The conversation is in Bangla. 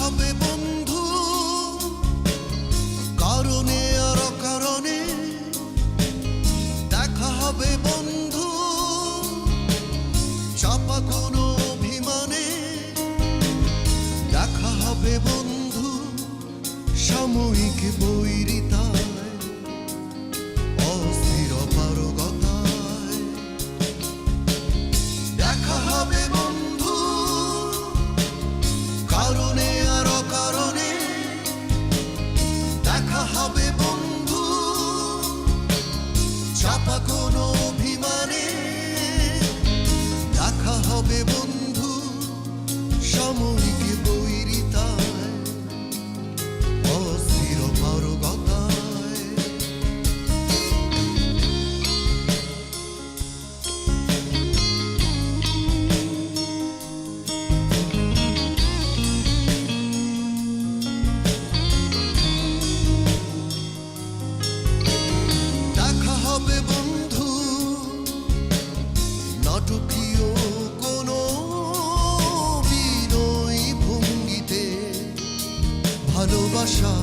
হবে বন্ধু কারণে আর অকারণে, দেখা হবে বন্ধু চাপা কোনো অভিমানে, দেখা হবে বন্ধু সাময়িক বৈরিতায়, অস্থির অপারগতায়। দেখা হবে বন্ধু কারণে আর অকারণে, দেখা হবে বন্ধু চাপা কোনো অভিমানে, দেখা হবে বন্ধু সাময়িক বৈরিতায়, অস্থির অপারগতায়। দেখা হবে বন্ধু নাটকীয় কোনো বিনয়ী ভঙ্গিতে, ভালোবাসা